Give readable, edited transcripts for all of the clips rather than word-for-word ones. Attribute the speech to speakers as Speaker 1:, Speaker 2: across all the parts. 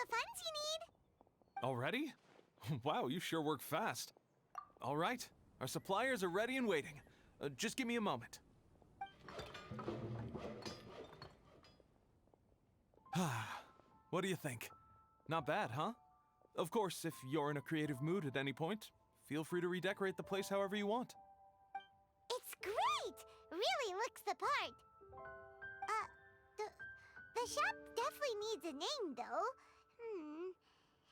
Speaker 1: funds you need.
Speaker 2: Already? Wow, you sure work fast. All right, our suppliers are ready and waiting. Just give me a moment. What do you think? Not bad, huh? Of course, if you're in a creative mood at any point, feel free to redecorate the place however you want.
Speaker 1: It's great! Really looks the part. The shop definitely needs a name, though.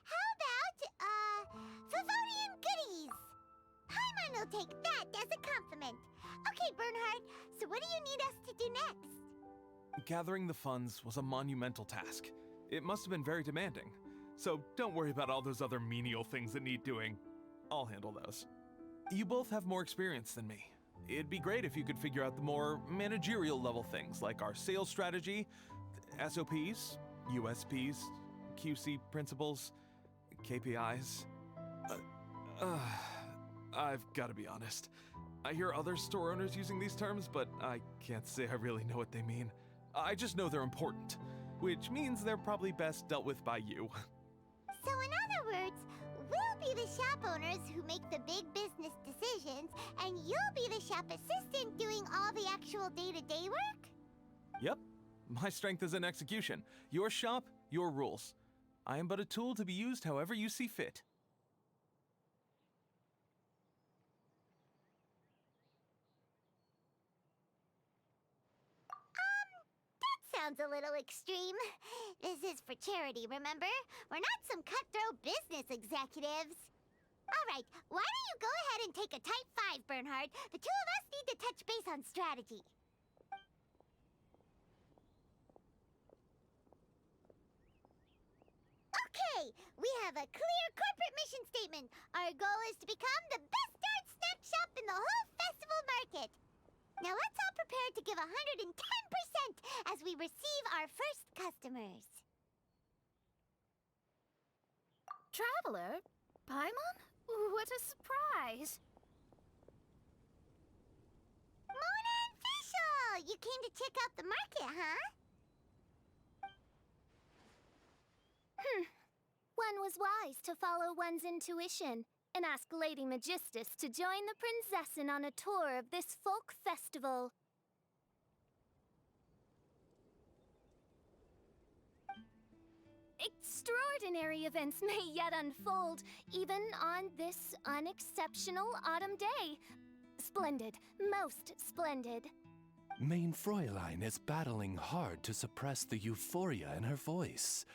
Speaker 1: How about, Fatui Goodies? Paimon will take that as a compliment. Okay, Bernhard, so what do you need us to do next?
Speaker 2: Gathering the funds was a monumental task. It must have been very demanding. So don't worry about all those other menial things that need doing. I'll handle those. You both have more experience than me. It'd be great if you could figure out the more managerial level things like our sales strategy, SOPs, USPs, QC principles, KPIs. I've got to be honest. I hear other store owners using these terms, but I can't say I really know what they mean. I just know they're important, which means they're probably best dealt with by you.
Speaker 1: So in other words, we'll be the shop owners who make the big business decisions, and you'll be the shop assistant doing all the actual day-to-day work?
Speaker 2: Yep. My strength is in execution. Your shop, your rules. I am but a tool to be used however you see fit.
Speaker 1: That sounds a little extreme. This is for charity, remember? We're not some cutthroat business executives. All right, why don't you go ahead and take a type 5, Bernhard? The two of us need to touch base on strategy. Okay, we have a clear corporate mission statement. Our goal is to become the best art snack shop in the whole festival market. Now let's all prepare to give 110% as we receive our first customers.
Speaker 3: Traveler? Paimon? What a surprise!
Speaker 1: Mona and Fischl! You came to check out the market, huh?
Speaker 3: One was wise to follow one's intuition and ask Lady Magistus to join the Prinzessin on a tour of this folk festival. Extraordinary events may yet unfold, even on this unexceptional autumn day. Splendid, most splendid.
Speaker 4: Mein Fräulein is battling hard to suppress the euphoria in her voice.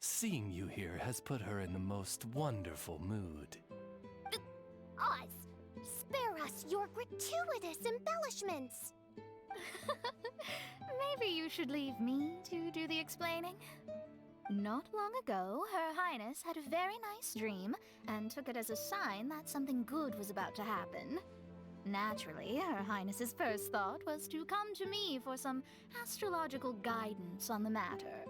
Speaker 4: Seeing you here has put her in the most wonderful mood.
Speaker 3: Oz, spare us your gratuitous embellishments. Maybe you should leave me to do the explaining. Not long ago, Her Highness had a very nice dream and took it as a sign that something good was about to happen. Naturally, Her Highness's first thought was to come to me for some astrological guidance on the matter.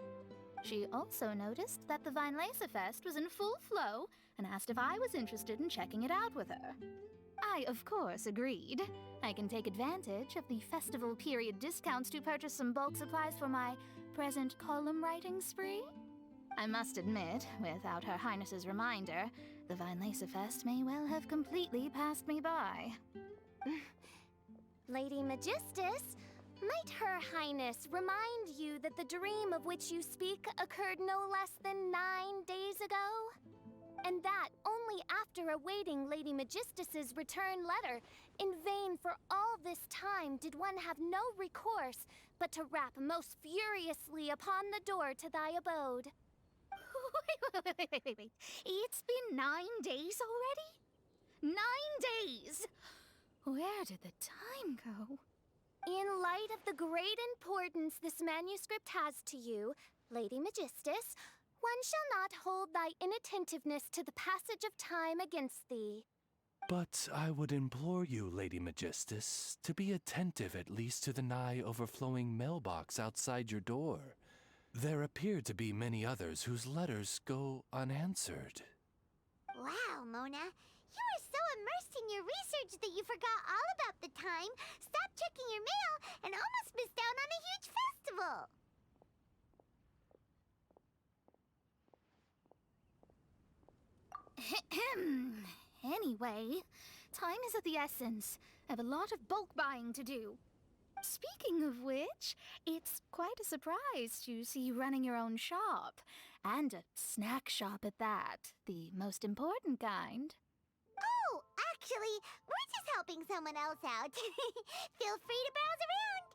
Speaker 3: She also noticed that the Weinlesefest was in full flow and asked if I was interested in checking it out with her. I, of course, agreed. I can take advantage of the festival period discounts to purchase some bulk supplies for my present column writing spree. I must admit, without Her Highness's reminder, the Weinlesefest may well have completely passed me by. Lady Magistus, might Her Highness remind you that the dream of which you speak occurred no less than 9 days ago? And that only after awaiting Lady Magistus's return letter. In vain for all this time did one have no recourse but to rap most furiously upon the door to thy abode. Wait. It's been 9 days already? 9 days! Where did the time go? In light of the great importance this manuscript has to you, Lady Magistus, one shall not hold thy inattentiveness to the passage of time against thee.
Speaker 4: But I would implore you, Lady Magistus, to be attentive at least to the nigh overflowing mailbox outside your door. There appear to be many others whose letters go unanswered.
Speaker 1: Wow, Mona. You were so immersed in your research that you forgot all about the time, stopped checking your mail, and almost missed out on a huge festival.
Speaker 3: anyway. Time is of the essence. I have a lot of bulk buying to do. Speaking of which, it's quite a surprise to see you running your own shop. And a snack shop at that. The most important kind.
Speaker 1: Oh, actually, we're just helping someone else out. Feel free to browse around.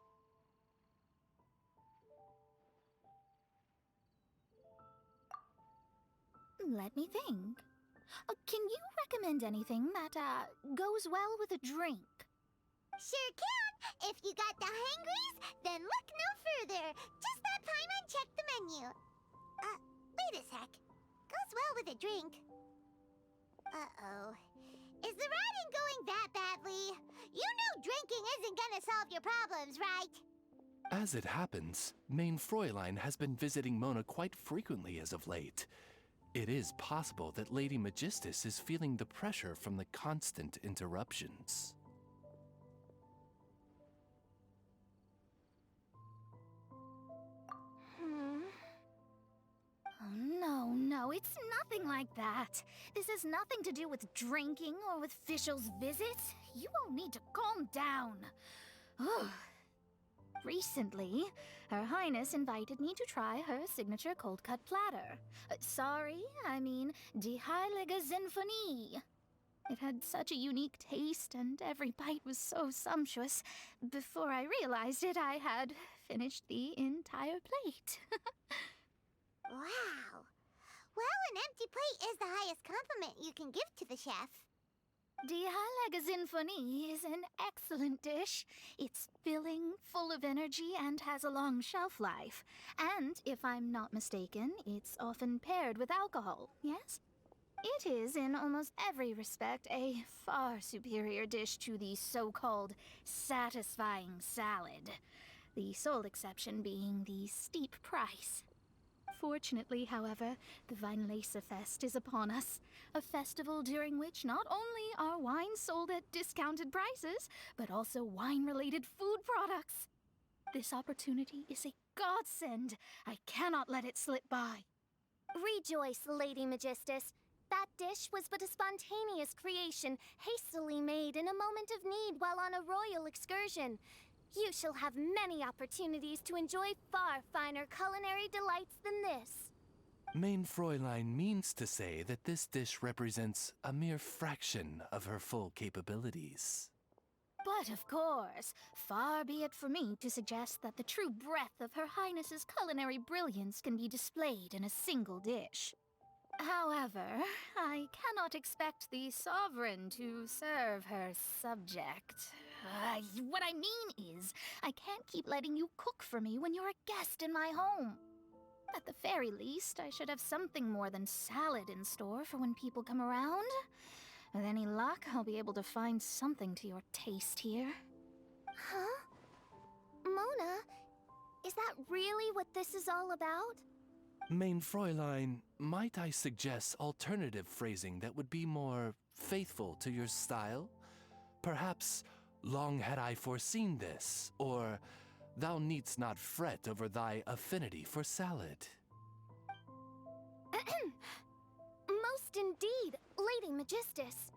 Speaker 3: Let me think. Can you recommend anything that, goes well with a drink?
Speaker 1: Sure can. If you got the hangries, then look no further. Just let Paimon check the menu. Wait a sec. Goes well with a drink. Uh-oh. Is the riding going that badly? You know drinking isn't gonna solve your problems, right?
Speaker 4: As it happens, Main Fräulein has been visiting Mona quite frequently as of late. It is possible that Lady Magistus is feeling the pressure from the constant interruptions.
Speaker 3: Oh, no, it's nothing like that. This has nothing to do with drinking or with Fischl's visits. You all need to calm down. Ugh. Recently, Her Highness invited me to try her signature cold-cut platter. I mean Die Heilige Sinfonie. It had such a unique taste, and every bite was so sumptuous. Before I realized it, I had finished the entire plate.
Speaker 1: Wow. Well, an empty plate is the highest compliment you can give to the chef.
Speaker 3: Die Heilige Sinfonie is an excellent dish. It's filling, full of energy, and has a long shelf life. And, if I'm not mistaken, it's often paired with alcohol, yes? It is, in almost every respect, a far superior dish to the so-called satisfying salad. The sole exception being the steep price. Fortunately, however, the Weinlesefest is upon us, a festival during which not only are wines sold at discounted prices, but also wine-related food products. This opportunity is a godsend. I cannot let it slip by.
Speaker 5: Rejoice, Lady Magistus. That dish was but a spontaneous creation, hastily made in a moment of need while on a royal excursion. You shall have many opportunities to enjoy far finer culinary delights than this.
Speaker 4: Main Fräulein means to say that this dish represents a mere fraction of her full capabilities.
Speaker 3: But of course, far be it for me to suggest that the true breadth of Her Highness's culinary brilliance can be displayed in a single dish. However, I cannot expect the sovereign to serve her subject. What I mean is, I can't keep letting you cook for me when you're a guest in my home. At the very least, I should have something more than salad in store for when people come around. With any luck, I'll be able to find something to your taste here.
Speaker 5: Huh? Mona, is that really what this is all about?
Speaker 4: Main Fräulein, might I suggest alternative phrasing that would be more faithful to your style? Perhaps, long had I foreseen this, or thou needst not fret over thy affinity for salad.
Speaker 5: Most indeed, Lady Magistus.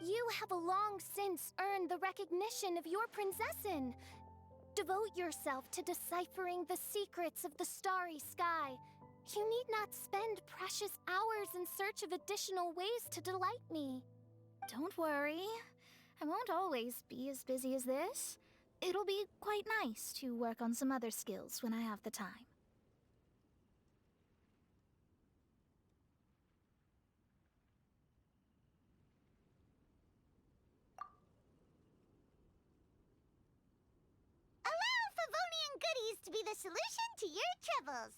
Speaker 5: You have long since earned the recognition of your prinzessin. Devote yourself to deciphering the secrets of the starry sky. You need not spend precious hours in search of additional ways to delight me.
Speaker 3: Don't worry. I won't always be as busy as this. It'll be quite nice to work on some other skills when I have the time.
Speaker 1: Allow Favonian goodies to be the solution to your troubles.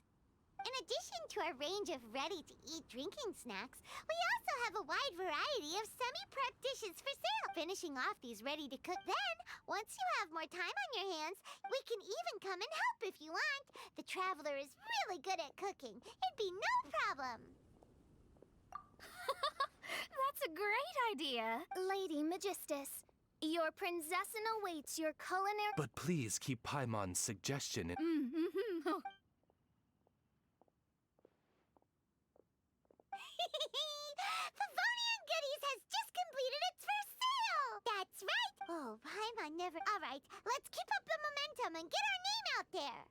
Speaker 1: In addition to our range of ready-to-eat drinking snacks, we also have a wide variety of semi-prep dishes for sale. Finishing off these ready-to-cook, then, once you have more time on your hands, we can even come and help if you want. The Traveler is really good at cooking. It'd be no problem.
Speaker 3: That's a great idea.
Speaker 5: Lady Magistus, your prinzessin awaits your culinary...
Speaker 4: But please keep Paimon's suggestion in...
Speaker 1: Favonian Goodies has just completed its first sale! That's right! Oh, Paimon never... Alright, let's keep up the momentum and get our name out there!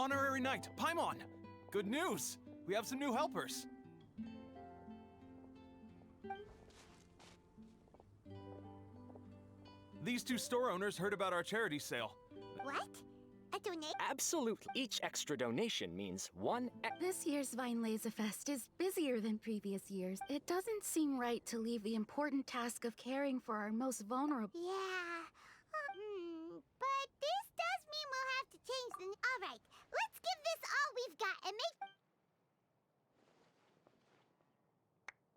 Speaker 2: honorary knight, Paimon! Good news! We have some new helpers. These two store owners heard about our charity sale.
Speaker 1: What? A donation?
Speaker 6: Absolutely. Each extra donation means one
Speaker 7: This year's Vine Laser Fest is busier than previous years. It doesn't seem right to leave the important task of caring for our most vulnerable.
Speaker 1: Yeah. But this does mean we'll have to change the... All right, let's give this all we've got and make...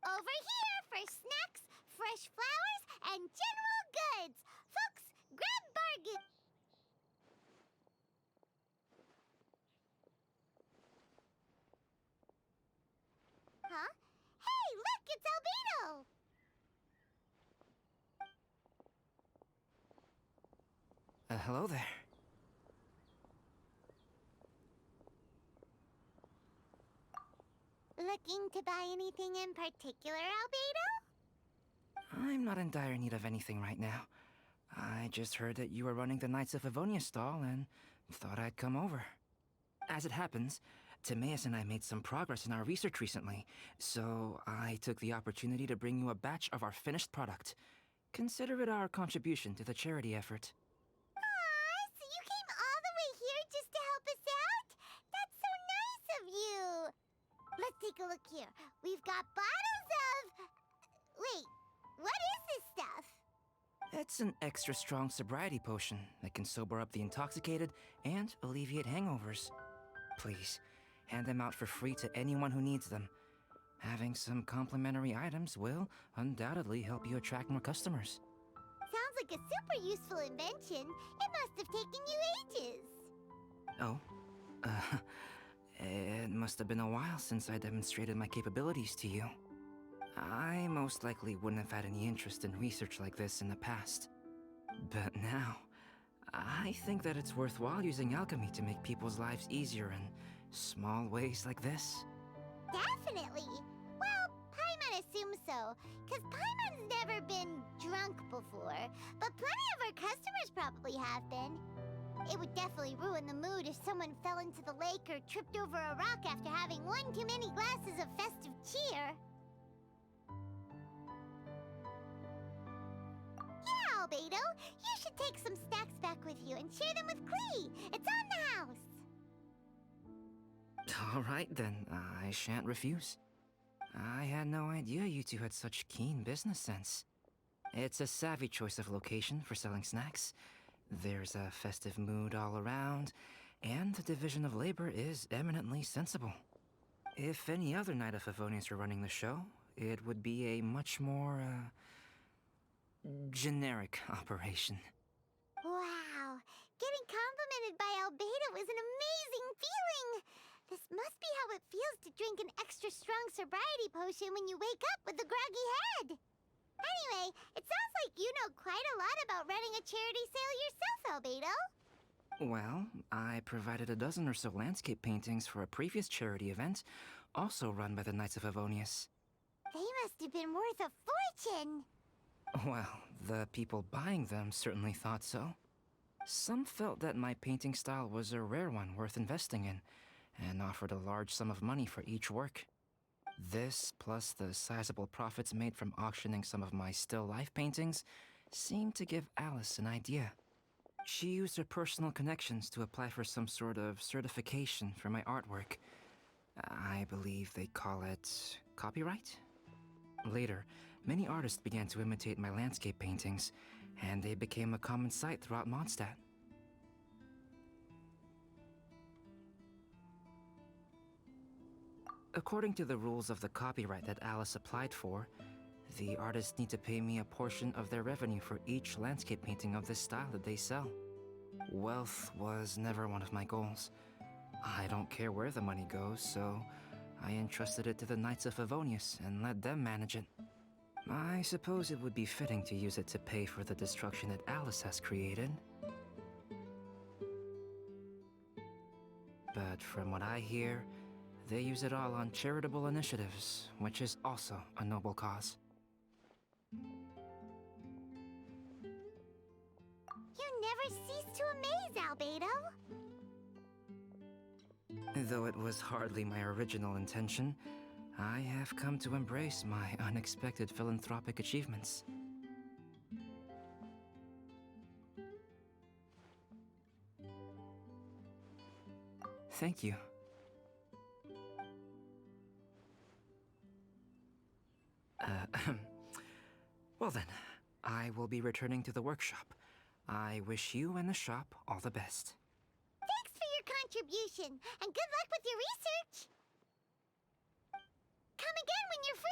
Speaker 1: Over here for snacks, fresh flowers, and general goods. Folks, grab bargain... Huh? Hey, look, it's Albedo!
Speaker 8: Hello there.
Speaker 1: Looking to buy anything in particular, Albedo?
Speaker 8: I'm not in dire need of anything right now. I just heard that you were running the Knights of Avonia stall and thought I'd come over. As it happens, Timaeus and I made some progress in our research recently, so I took the opportunity to bring you a batch of our finished product. Consider it our contribution to the charity effort.
Speaker 1: Aw, so you came all the way here just to help us out? That's so nice of you! Let's take a look here. We've got bottles of... Wait, what is this stuff?
Speaker 8: It's an extra strong sobriety potion that can sober up the intoxicated and alleviate hangovers. Please, hand them out for free to anyone who needs them. Having some complimentary items will undoubtedly help you attract more customers.
Speaker 1: Sounds like a super useful invention. It must have taken you ages.
Speaker 8: Oh, it must have been a while since I demonstrated my capabilities to you. I most likely wouldn't have had any interest in research like this in the past. But now, I think that it's worthwhile using alchemy to make people's lives easier in small ways like this.
Speaker 1: Definitely. Well, Paimon assumes so, because Paimon's never been drunk before, but plenty of our customers probably have been. It would definitely ruin the mood if someone fell into the lake or tripped over a rock after having one too many glasses of festive cheer. Yeah, Albedo, you should take some snacks back with you and share them with Klee. It's on the house.
Speaker 8: All right then, I shan't refuse. I had no idea you two had such keen business sense. It's a savvy choice of location for selling snacks. There's a festive mood all around, and the division of labor is eminently sensible. If any other Knight of Favonius were running the show, it would be a much more, generic operation.
Speaker 1: Wow, getting complimented by Albedo is an amazing feeling. This must be how it feels to drink an extra strong sobriety potion when you wake up with a groggy head. Anyway, it sounds like you know quite a lot about running a charity sale yourself, Albedo.
Speaker 8: Well, I provided a dozen or so landscape paintings for a previous charity event, also run by the Knights of Avonius.
Speaker 1: They must have been worth a fortune.
Speaker 8: Well, the people buying them certainly thought so. Some felt that my painting style was a rare one worth investing in, and offered a large sum of money for each work. This, plus the sizable profits made from auctioning some of my still life paintings, seemed to give Alice an idea. She used her personal connections to apply for some sort of certification for my artwork. I believe they call it copyright? Later, many artists began to imitate my landscape paintings, and they became a common sight throughout Mondstadt. According to the rules of the copyright that Alice applied for, the artists need to pay me a portion of their revenue for each landscape painting of this style that they sell. Wealth was never one of my goals. I don't care where the money goes, so I entrusted it to the Knights of Favonius and let them manage it. I suppose it would be fitting to use it to pay for the destruction that Alice has created. But from what I hear, they use it all on charitable initiatives, which is also a noble cause.
Speaker 1: You never cease to amaze, Albedo.
Speaker 8: Though it was hardly my original intention, I have come to embrace my unexpected philanthropic achievements. Thank you. Well then, I will be returning to the workshop. I wish you and the shop all the best.
Speaker 1: Thanks for your contribution, and good luck with your research. Come again when you're free.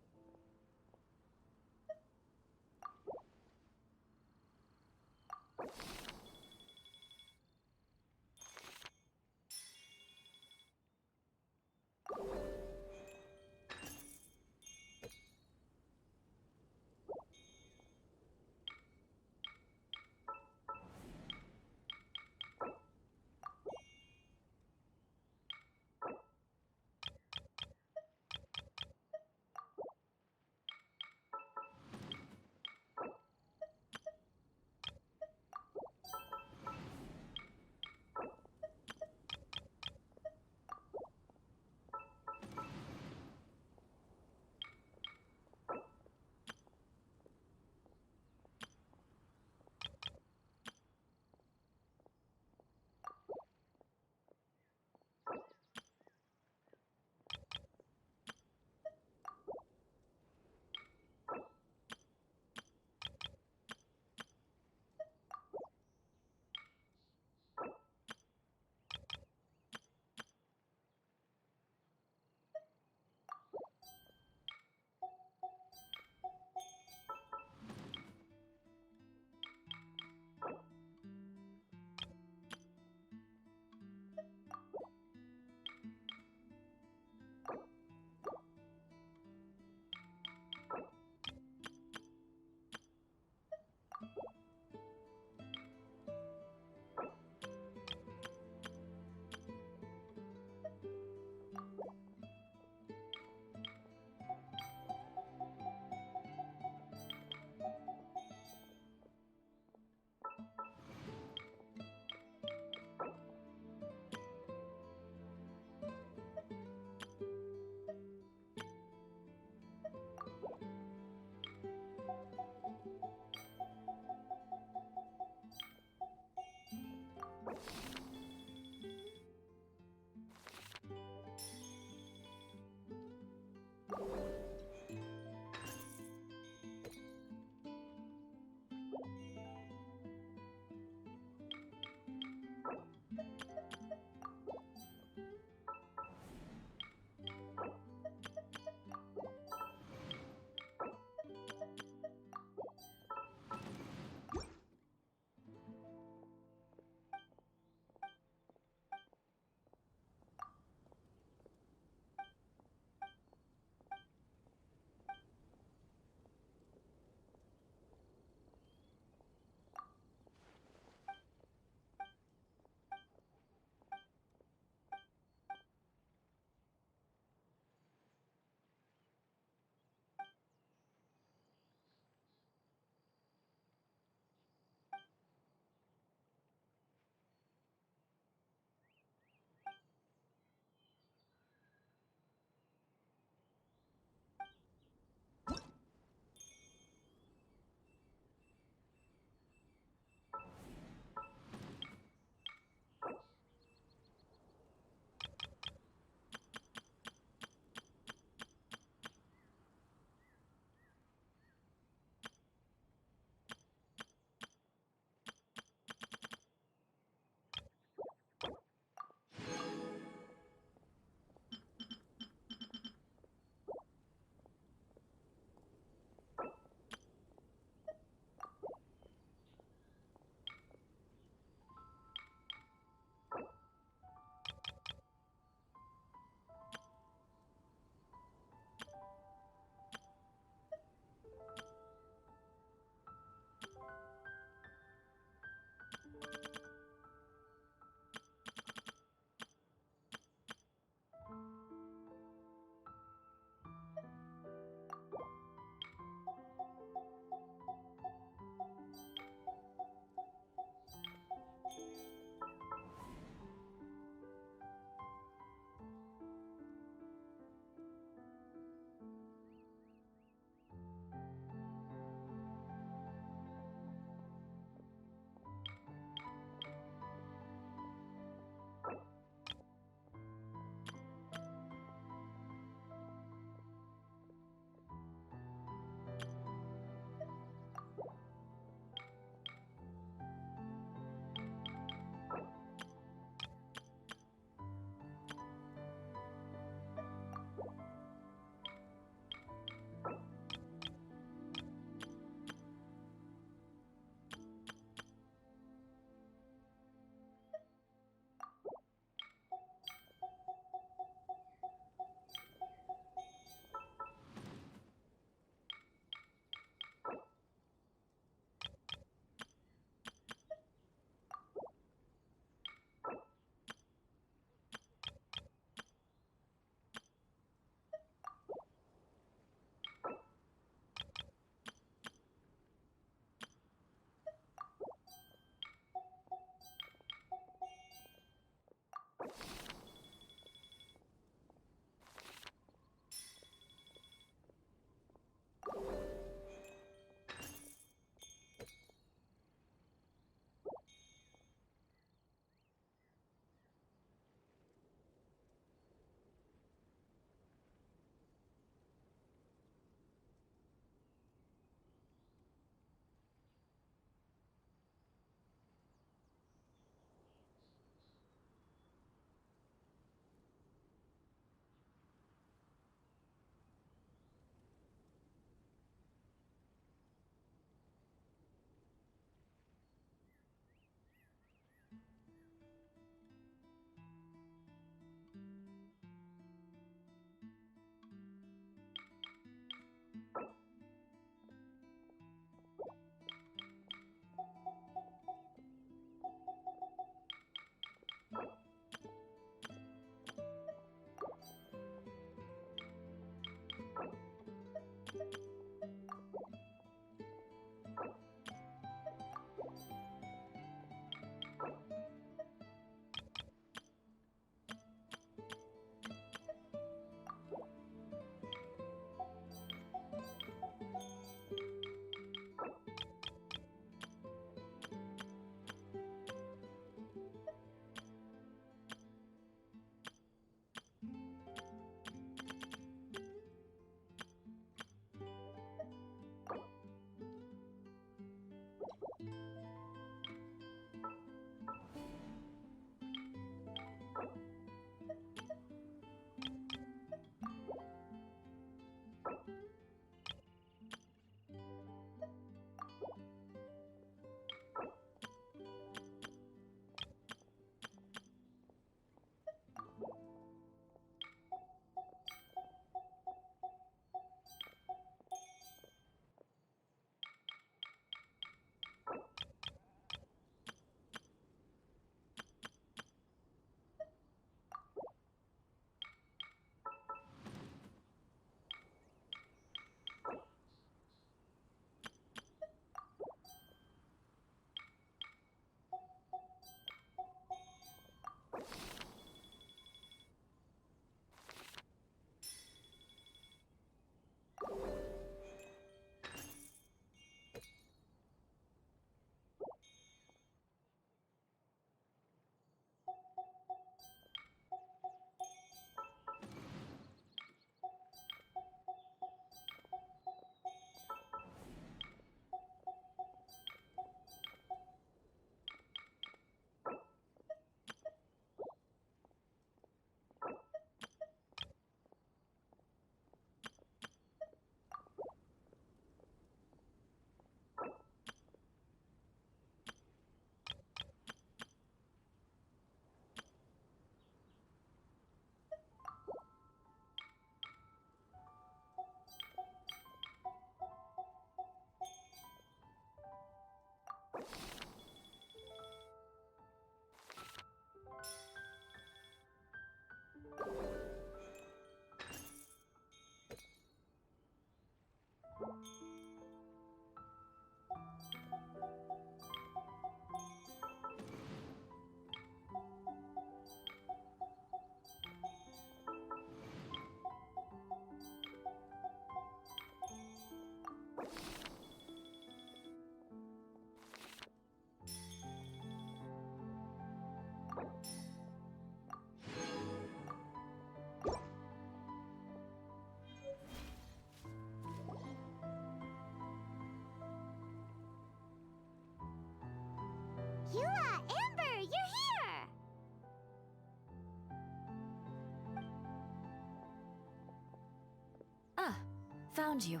Speaker 9: Found you.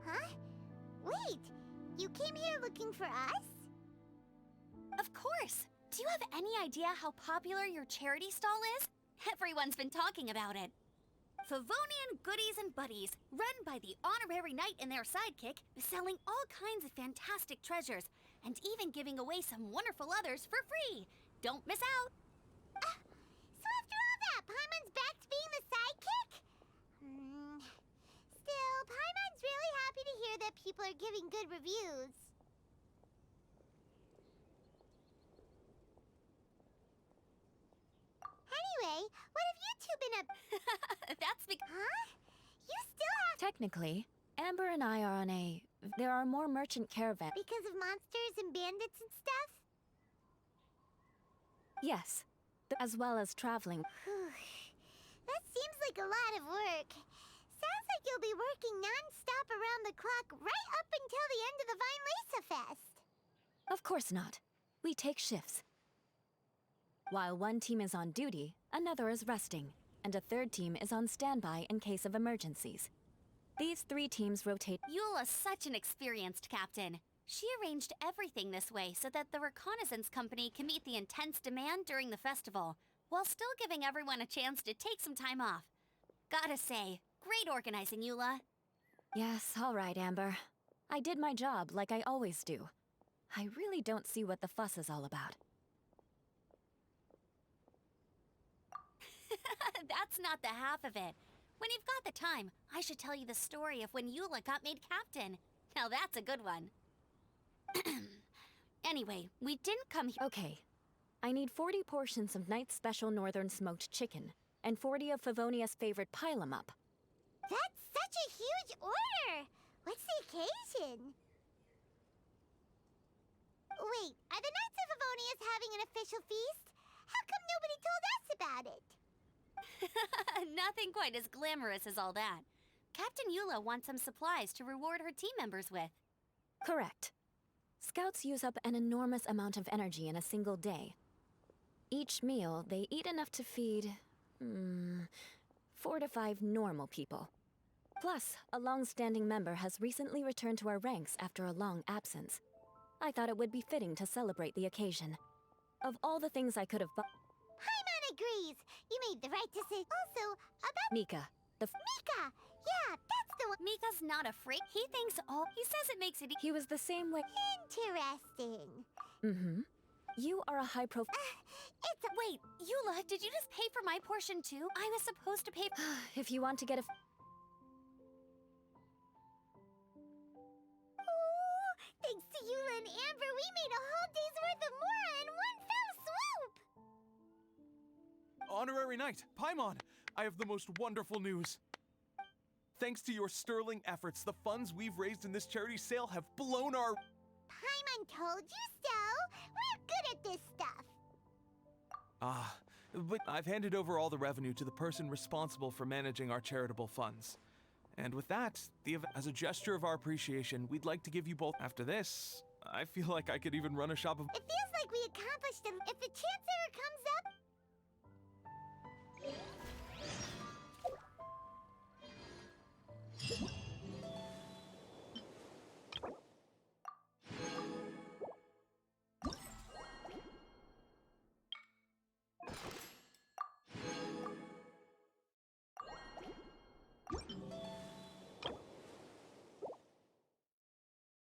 Speaker 1: Huh? Wait, you came here looking for us?
Speaker 9: Of course! Do you have any idea how popular your charity stall is? Everyone's been talking about it. Favonian Goodies and Buddies, run by the honorary knight and their sidekick, is selling all kinds of fantastic treasures, and even giving away some wonderful others for free. Don't miss out!
Speaker 1: So after all that, Paimon's back to being the sidekick? Still, Paimon's really happy to hear that people are giving good reviews. Anyway, what have you two been up?
Speaker 9: That's because...
Speaker 1: Huh? You still have...
Speaker 9: Technically, Amber and I are on a... There are more merchant caravans.
Speaker 1: Because of monsters and bandits and stuff?
Speaker 9: Yes, as well as traveling.
Speaker 1: That seems like a lot of work. Sounds like you'll be working non-stop around the clock right up until the end of the Vine Lisa Fest.
Speaker 9: Of course not. We take shifts. While one team is on duty, another is resting, and a third team is on standby in case of emergencies. These 3 teams rotate. Eula's such an experienced captain. She arranged everything this way so that the reconnaissance company can meet the intense demand during the festival, while still giving everyone a chance to take some time off. Gotta say, great organizing, Eula. Yes, all right, Amber. I did my job like I always do. I really don't see what the fuss is all about. That's not the half of it. When you've got the time, I should tell you the story of when Eula got made captain. Now that's a good one. Anyway, we didn't come here. Okay. I need 40 portions of Knight's Special Northern Smoked Chicken, and 40 of Favonia's favorite pile-em-up.
Speaker 1: That's such a huge order! What's the occasion? Wait, are the Knights of Favonia's having an official feast? How come nobody told us about it?
Speaker 9: Nothing quite as glamorous as all that. Captain Eula wants some supplies to reward her team members with. Correct. Scouts use up an enormous amount of energy in a single day. Each meal, they eat enough to feed... 4 to 5 normal people. Plus, a long-standing member has recently returned to our ranks after a long absence. I thought it would be fitting to celebrate the occasion. Of all the things I could have bought...
Speaker 1: Paimon agrees! You made the right decision. Also, about...
Speaker 9: Mika.
Speaker 1: Mika! Yeah, that's the one...
Speaker 9: Mika's not afraid. He thinks all... He says it makes it... He was the same way...
Speaker 1: Interesting.
Speaker 9: Mm-hmm. You are a high-profile... Wait, Eula, did you just pay for my portion too? I was supposed to pay... If you want to get a...
Speaker 1: Oh, thanks to Eula and Amber, we made a whole day's worth of Mora in one fell swoop!
Speaker 2: Honorary Knight, Paimon, I have the most wonderful news. Thanks to your sterling efforts, the funds we've raised in this charity sale have blown our...
Speaker 1: Paimon told you so! We're good at this stuff!
Speaker 2: But I've handed over all the revenue to the person responsible for managing our charitable funds. And with that, as a gesture of our appreciation, we'd like to give you both... After this, I feel like I could even run a shop of...
Speaker 1: It feels like we accomplished it. If the chance ever comes up,